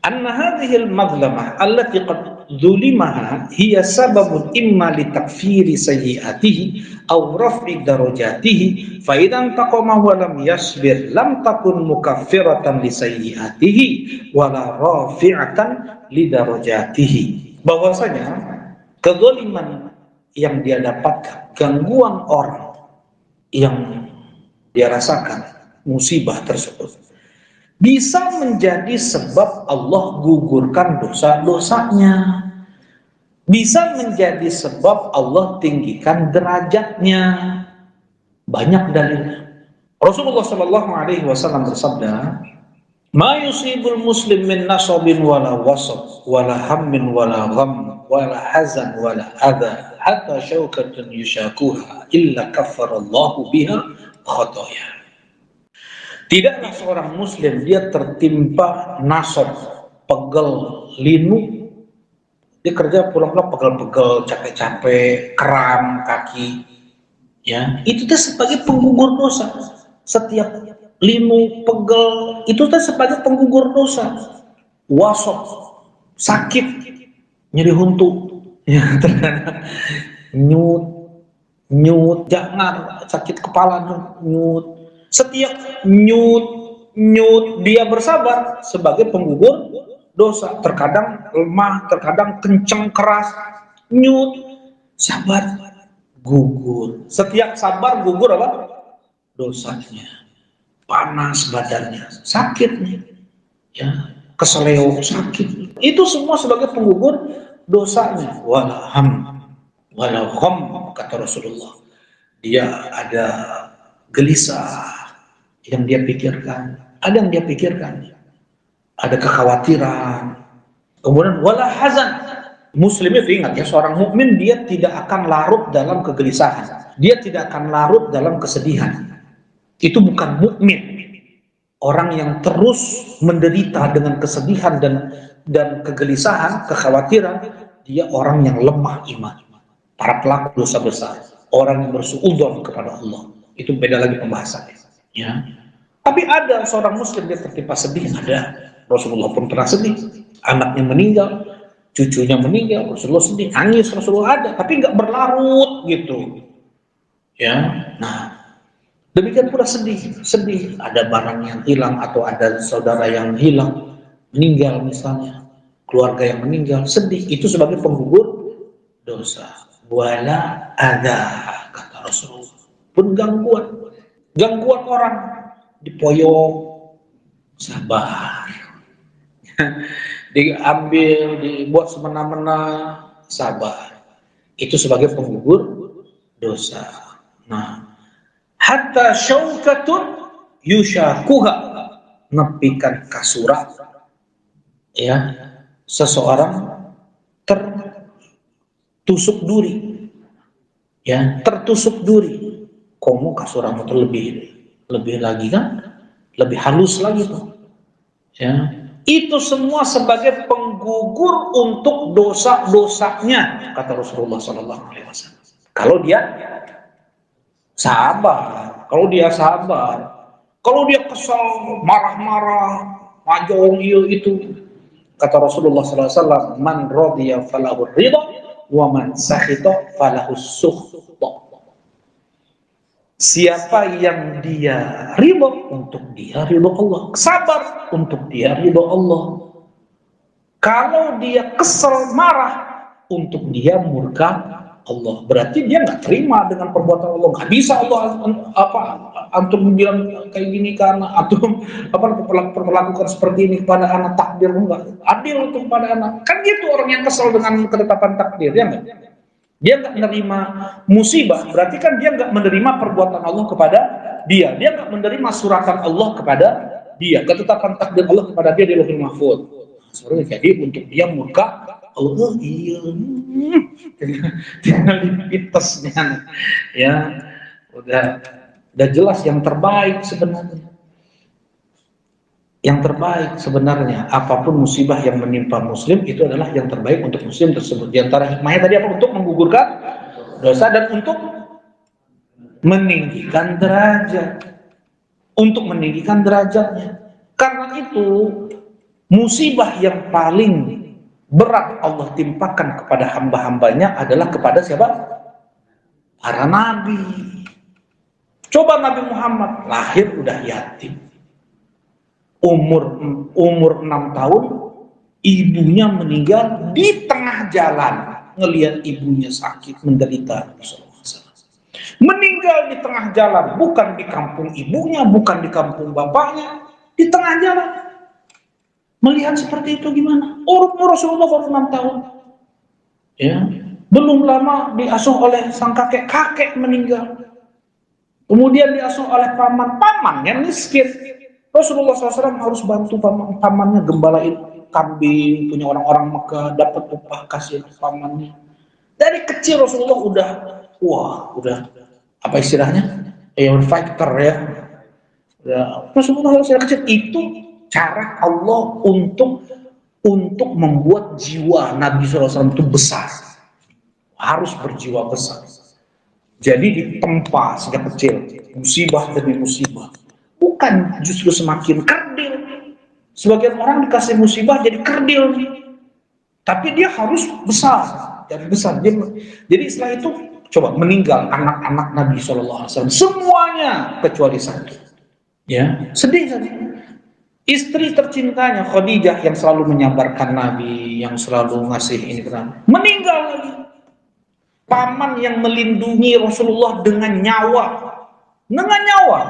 anna hadhihi al-madlamah allati qad zulimaha hiya sababun imma li takfiri sayyi'atihi aw raf'i darajatihi fa idzan taqama wa lam yasbir lam takun mukaffiratan li sayyi'atihi wala rafi'atan li darajatihi. Bahwasanya kezaliman yang dia dapatkan, gangguan orang yang dia rasakan, musibah tersebut bisa menjadi sebab Allah gugurkan dosa-dosanya, bisa menjadi sebab Allah tinggikan derajatnya. Banyak dalilnya. Rasulullah Shallallahu Alaihi Wasallam bersabda, "Ma yusibul muslim min nasabin wala wasab, wala hammin wala gham, wala hazan wala adha, hatta syaukatun yushakuha, illa kaffarallahu biha khotoya." Tidaklah seorang muslim dia tertimpa nasab, pegel, linu, dia kerja pulang-pulang pegel-pegel, capek-capek, kram kaki, ya itu tuh sebagai penggugur dosa. Setiap linu, pegel itu tuh sebagai penggugur dosa. Wasop, sakit, nyeri huntu, ya terkadang nyut, jangan sakit kepala, nyut. Setiap nyut dia bersabar sebagai penggugur dosa. Terkadang lemah, terkadang kenceng keras, nyut, sabar, gugur. Setiap sabar gugur apa? Dosanya. Panas badannya, sakitnya, ya, keseleo sakit. Itu semua sebagai penggugur dosanya. Wala ham, wala gham, kata Rasulullah. Dia ada gelisah yang dia pikirkan, ada yang dia pikirkan, ada kekhawatiran, kemudian wala hazan. Muslim itu ingat ya, seorang mukmin dia tidak akan larut dalam kegelisahan, dia tidak akan larut dalam kesedihan. Itu bukan mukmin. Orang yang terus menderita dengan kesedihan dan kegelisahan, kekhawatiran, dia orang yang lemah iman. Para pelaku dosa besar, orang yang bersuudzon kepada Allah, itu beda lagi pembahasannya. Ya. Tapi ada seorang muslim dia tertimpa sedih, ada. Rasulullah pun pernah sedih, anaknya meninggal, cucunya meninggal, Rasulullah sedih, nangis, Rasulullah ada, tapi nggak berlarut gitu. Ya, nah demikian pula sedih, ada barang yang hilang atau ada saudara yang hilang, meninggal misalnya, keluarga yang meninggal, sedih, itu sebagai penggugur dosa. Wala ada, kata Rasulullah, pun gangguan orang, dipoyok, sabar, diambil, dibuat semena-mena, sabar, itu sebagai penggugur dosa. Nah, hatta syaukatun yushakuha, nepikan kasura, ya, seseorang tertusuk duri, ya, tertusuk duri. Komo kasuramu lebih lagi kan, lebih halus lagi tuh, ya. Itu semua sebagai penggugur untuk dosa-dosanya, kata Rasulullah SAW. Kalau dia sabar, kalau dia kesal, marah-marah, majong itu, kata Rasulullah SAW, man radiya falahu ridha, wa man sakhita falahu sukhta. Siapa yang dia ridha, untuk dia ridha Allah, sabar, untuk dia ridha Allah. Kalau dia kesal, marah, untuk dia murka Allah, berarti dia nggak terima dengan perbuatan Allah. Nggak bisa Allah antum bilang kayak gini karena antum perlakukan seperti ini kepada anak, takdir enggak adil untuk pada anak. Kan gitu orang yang kesal dengan ketetapan takdir, ya enggak? Dia nggak menerima musibah, berarti kan dia nggak menerima perbuatan Allah kepada dia. Dia nggak menerima suratan Allah kepada dia, ketetapan takdir Allah kepada dia di Lauhul Mahfuz. Jadi untuk dia murka Allah, iya, tinggal dipitasnya, ya, udah jelas yang terbaik sebenarnya. Yang terbaik sebenarnya, apapun musibah yang menimpa muslim itu adalah yang terbaik untuk muslim tersebut. Di antara hikmahnya tadi apa? Untuk menggugurkan dosa dan untuk meninggikan derajat. Untuk meninggikan derajatnya. Karena itu musibah yang paling berat Allah timpakan kepada hamba-hambanya adalah kepada siapa? Para nabi. Coba Nabi Muhammad lahir udah yatim, umur 6 tahun ibunya meninggal di tengah jalan, ngelihat ibunya sakit menderita, meninggal di tengah jalan, bukan di kampung ibunya, bukan di kampung bapaknya, di tengah jalan. Melihat seperti itu gimana? Umur Rasulullah baru 6 tahun, ya, belum lama diasuh oleh sang kakek meninggal. Kemudian diasuh oleh pamannya miskin. Rasulullah SAW harus bantu pamannya gembalain kambing, punya orang-orang Mekah, dapat upah kasih pamannya. Dari kecil Rasulullah udah apa istilahnya? Fighter ya. Rasulullah SAW kecil itu cara Allah untuk membuat jiwa Nabi SAW itu besar. Harus berjiwa besar. Jadi ditempa sejak kecil, musibah demi musibah. Bukan justru semakin kerdil. Sebagian orang dikasih musibah jadi kerdil. Tapi dia harus besar, jadi besar. Jadi setelah itu coba meninggal anak-anak Nabi SAW semuanya kecuali satu. Ya, sedih saja. Istri tercintanya Khadijah yang selalu menyabarkan Nabi, yang selalu ngasih ini ke Nabi, meninggal lagi. Paman yang melindungi Rasulullah dengan nyawa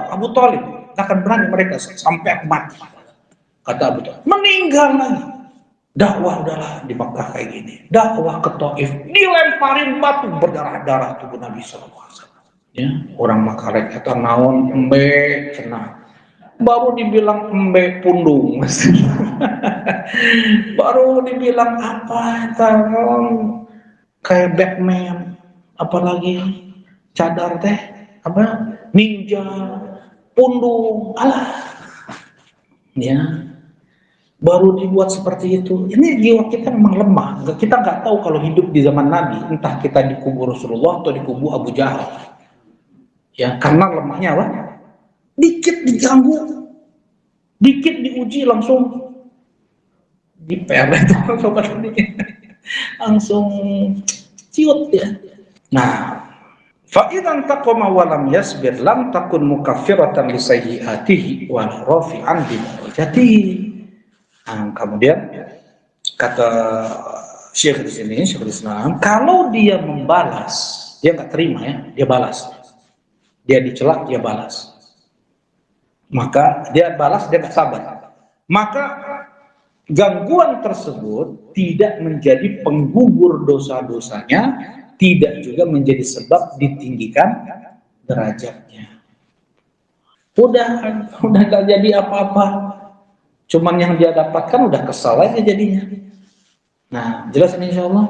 Abu Thalib, akan berani mereka sampai mati, kata Abu Thalib. Meninggal lagi. Dakwah udahlah di Makkah kayak gini, dakwah ke Taif dilemparin batu berdarah-darah tubuh Nabi SAW. Ya, orang Makkah kata naon embe cenah, baru dibilang embe pundung. Baru dibilang apa kayak Batman, apalagi cadar teh apa ninja, pundung, alah, ya, baru dibuat seperti itu. Ini jiwa kita memang lemah. Kita nggak tahu kalau hidup di zaman Nabi, entah kita di kubu Rasulullah atau di kubu Abu Jahal, ya, karena lemahnya apa? Dikit diganggu, dikit diuji langsung diperet langsung ciut ya. Nah, fa idzan taqama wa lam yasbir lam takun mukaffiratan li sayyi'atihi wa rafi'an bi darajatihi. Nah, kemudian kata Syekh di sini, Syekhul Islam, kalau dia membalas, dia nggak terima ya, dia balas. Dia dicela, dia balas. Maka dia balas, dia nggak sabar. Maka gangguan tersebut tidak menjadi penggugur dosa-dosanya, tidak juga menjadi sebab ditinggikan derajatnya. Udah gak jadi apa-apa, cuman yang dia dapatkan udah kesal aja jadinya. Nah, jelas ini insya Allah.